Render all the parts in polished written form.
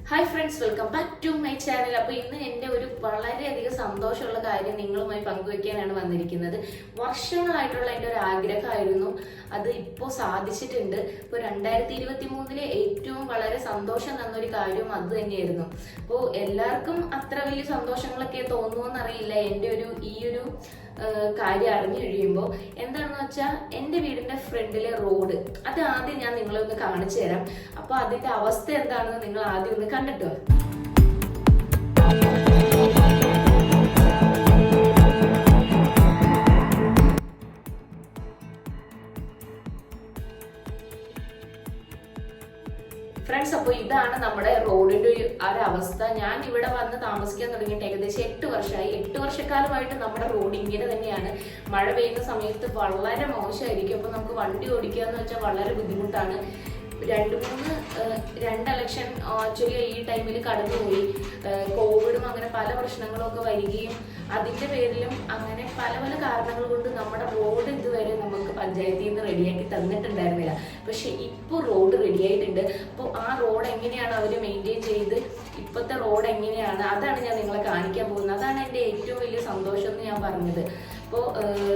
Hi friends, welcome back to my channel. അപ്പോൾ ഇന്ന് എൻ്റെ ഒരു വളരെയധികം സന്തോഷമുള്ള കാര്യം നിങ്ങളുമായി പങ്കുവയ്ക്കാനാണ് വന്നിരിക്കുന്നത്. വർഷങ്ങളായിട്ടുള്ള എൻ്റെ ഒരു ആഗ്രഹമായിരുന്നു, അത് ഇപ്പോൾ സാധിച്ചിട്ടുണ്ട്. ഇപ്പോൾ 2023 ഏറ്റവും വളരെ സന്തോഷം തന്നൊരു കാര്യം അത് തന്നെയായിരുന്നു. അപ്പോൾ എല്ലാവർക്കും അത്ര വലിയ സന്തോഷങ്ങളൊക്കെ തോന്നുമെന്നറിയില്ല എൻ്റെ ഈ ഒരു കാര്യം അറിഞ്ഞു കഴിയുമ്പോൾ. എന്താണെന്ന് വെച്ചാൽ എൻ്റെ വീടിൻ്റെ ഫ്രണ്ടിലെ റോഡ്, അത് ആദ്യം ഞാൻ നിങ്ങളെ ഒന്ന് കാണിച്ചു തരാം. അപ്പോൾ അതിൻ്റെ അവസ്ഥ എന്താണെന്ന് നിങ്ങൾ ആദ്യം ഒന്ന് കണ്ടിട്ടോ. ഫ്രണ്ട്സ്, അപ്പോൾ ഇതാണ് നമ്മുടെ റോഡിന്റെ ഒരു അവസ്ഥ. ഞാൻ ഇവിടെ വന്ന് താമസിക്കാൻ തുടങ്ങിയിട്ട് ഏകദേശം 8 വർഷമായി. 8 വർഷക്കാലമായിട്ട് നമ്മുടെ റോഡ് ഇങ്ങനെ തന്നെയാണ്. മഴ പെയ്യുന്ന സമയത്ത് വളരെ മോശമായിരിക്കും. അപ്പോൾ നമുക്ക് വണ്ടി ഓടിക്കുക എന്ന് വെച്ചാൽ വളരെ ബുദ്ധിമുട്ടാണ്. 2 ഇലക്ഷൻ ആക്ച്വലി ഈ ടൈമിൽ കടന്നുപോയി. കോവിഡും അങ്ങനെ പല പ്രശ്നങ്ങളും ഒക്കെ വരികയും അതിൻ്റെ പേരിലും അങ്ങനെ പല പല കാരണങ്ങൾ കൊണ്ട് നമ്മുടെ റോഡ് ഇതുവരെ നമുക്ക് പഞ്ചായത്തിൽ നിന്ന് റെഡിയാക്കി തന്നിട്ടുണ്ടായിരുന്നില്ല. പക്ഷെ ഇപ്പോൾ റോഡ് റെഡിയായിട്ടുണ്ട്. അപ്പോൾ ആ റോഡ് എങ്ങനെയാണ് അവർ മെയിൻറ്റെയിൻ ചെയ്ത് ഇപ്പോഴത്തെ റോഡ് എങ്ങനെയാണ്, അതാണ് ഞാൻ നിങ്ങളെ കാണിക്കാൻ പോകുന്നത്. അതാണ് എൻ്റെ ഏറ്റവും വലിയ സന്തോഷം എന്ന് ഞാൻ പറഞ്ഞത്. അപ്പോൾ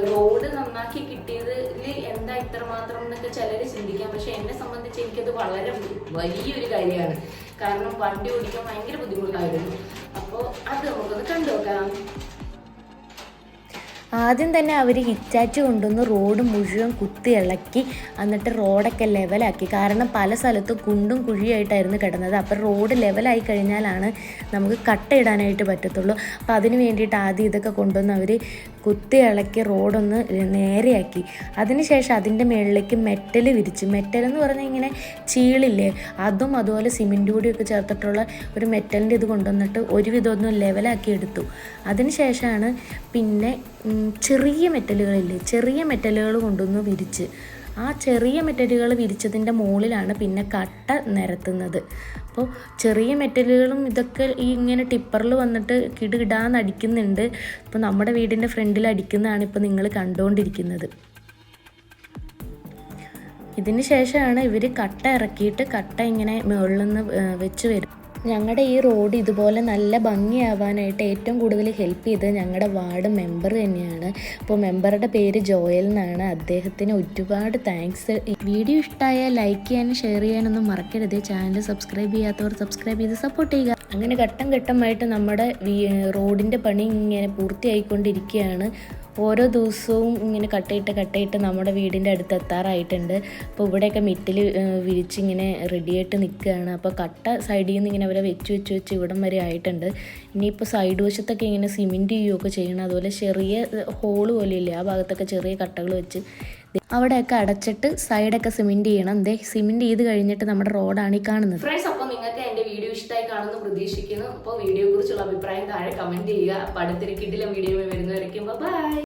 റോഡ് നന്നാക്കി കിട്ടിയതിൽ എന്താ ഇത്രമാത്രം എന്നൊക്കെ ചിലർ ചിന്തിക്കാം. പക്ഷെ എന്നെ സംബന്ധിച്ച് എനിക്കത് വളരെ വലിയൊരു കാര്യമാണ്. കാരണം വണ്ടി ഓടിക്കാൻ ഭയങ്കര ബുദ്ധിമുട്ടായിരുന്നു. അപ്പോൾ അത് നമുക്കൊന്ന് കണ്ടുനോക്കാം. ആദ്യം തന്നെ അവർ ഹിറ്റാച്ച് കൊണ്ടുവന്ന് റോഡ് മുഴുവൻ കുത്തി ഇളക്കി, എന്നിട്ട് റോഡൊക്കെ ലെവലാക്കി. കാരണം പല സ്ഥലത്തും കുണ്ടും കുഴിയായിട്ടായിരുന്നു കിടന്നത്. അപ്പോൾ റോഡ് ലെവലായി കഴിഞ്ഞാലാണ് നമുക്ക് കട്ടയിടാനായിട്ട് പറ്റത്തുള്ളൂ. അപ്പോൾ അതിന് വേണ്ടിയിട്ട് ആദ്യം ഇതൊക്കെ കൊണ്ടുവന്ന് അവർ കുത്തി ഇളക്കി റോഡൊന്ന് നേരെയാക്കി. അതിനുശേഷം അതിൻ്റെ മുകളിലേക്ക് മെറ്റൽ വിരിച്ച്, മെറ്റൽ എന്ന് പറഞ്ഞാൽ ഇങ്ങനെ ചീളില്ലേ, അതും അതുപോലെ സിമെൻറ്റ് കൂടിയൊക്കെ ചേർത്തിട്ടുള്ള ഒരു മെറ്റലിൻ്റെ ഇത് കൊണ്ടുവന്നിട്ട് ഒരുവിധം ഒന്ന് ലെവലാക്കി എടുത്തു. അതിനുശേഷമാണ് പിന്നെ ചെറിയ മെറ്റലുകളില്ലേ, ചെറിയ മെറ്റലുകൾ കൊണ്ടുവന്ന് വിരിച്ച്, ആ ചെറിയ മെറ്റലുകൾ വിരിച്ചതിൻ്റെ മുകളിലാണ് പിന്നെ കട്ട നിരത്തുന്നത്. അപ്പോൾ ചെറിയ മെറ്റലുകളും ഇതൊക്കെ ഈ ഇങ്ങനെ ടിപ്പറിൽ വന്നിട്ട് കിടുകിടാന്ന് അടിക്കുന്നുണ്ട്. ഇപ്പോൾ നമ്മുടെ വീടിൻ്റെ ഫ്രണ്ടിൽ അടിക്കുന്നതാണ് ഇപ്പോൾ നിങ്ങൾ കണ്ടുകൊണ്ടിരിക്കുന്നത്. ഇതിന് ശേഷമാണ് ഇവർ കട്ട ഇറക്കിയിട്ട് കട്ട ഇങ്ങനെ മുകളിൽ നിന്ന് വെച്ച് വരും. ഞങ്ങളുടെ ഈ റോഡ് ഇതുപോലെ നല്ല ഭംഗിയാവാനായിട്ട് ഏറ്റവും കൂടുതൽ ഹെൽപ്പ് ചെയ്തത് ഞങ്ങളുടെ വാർഡ് മെമ്പർ തന്നെയാണ്. അപ്പോൾ മെമ്പറുടെ പേര് ജോയൽ എന്നാണ്. അദ്ദേഹത്തിന് ഒരുപാട് താങ്ക്സ്. വീഡിയോ ഇഷ്ടമായാൽ ലൈക്ക് ചെയ്യാനും ഷെയർ ചെയ്യാനൊന്നും മറക്കരുത്. ചാനൽ സബ്സ്ക്രൈബ് ചെയ്യാത്തവർ സബ്സ്ക്രൈബ് ചെയ്ത് സപ്പോർട്ട് ചെയ്യുക. അങ്ങനെ ഘട്ടം ഘട്ടമായിട്ട് നമ്മുടെ റോഡിൻ്റെ പണി ഇങ്ങനെ പൂർത്തിയായിക്കൊണ്ടിരിക്കുകയാണ്. ഓരോ ദിവസവും ഇങ്ങനെ കട്ടയിട്ട് നമ്മുടെ വീടിൻ്റെ അടുത്ത് എത്താറായിട്ടുണ്ട്. അപ്പോൾ ഇവിടെയൊക്കെ മിറ്റിൽ വിരിച്ചിങ്ങനെ റെഡിയായിട്ട് നിൽക്കുകയാണ്. അപ്പോൾ കട്ട സൈഡിൽ നിന്ന് ഇങ്ങനെ അവരെ വെച്ച് ഇവിടം വരെ ആയിട്ടുണ്ട്. ഇനിയിപ്പോൾ സൈഡ് വശത്തൊക്കെ ഇങ്ങനെ സിമെൻറ്റ് ചെയ്യുകയൊക്കെ ചെയ്യണം. അതുപോലെ ചെറിയ ഹോള് പോലെ ഇല്ലേ, ആ ഭാഗത്തൊക്കെ ചെറിയ കട്ടകൾ വെച്ച് അവിടെയൊക്കെ അടച്ചിട്ട് സൈഡൊക്കെ സിമെൻറ്റ് ചെയ്യണം. സിമെൻറ്റ് ചെയ്ത് കഴിഞ്ഞിട്ട് നമ്മുടെ റോഡാണ് ഈ കാണുന്നത്. ഫ്രണ്ട്സ്, അപ്പോൾ നിങ്ങൾക്ക് എൻ്റെ വീഡിയോ ഇഷ്ടമായി കാണുമെന്ന് പ്രതീക്ഷിക്കുന്നു. അപ്പോൾ വീഡിയോയെ കുറിച്ചുള്ള അഭിപ്രായം താഴെ കമൻറ്റ് ചെയ്യുക. അപ്പോൾ അടുത്തൊരു കിടിലം വീഡിയോ വരുന്നവരേക്കും ബൈ.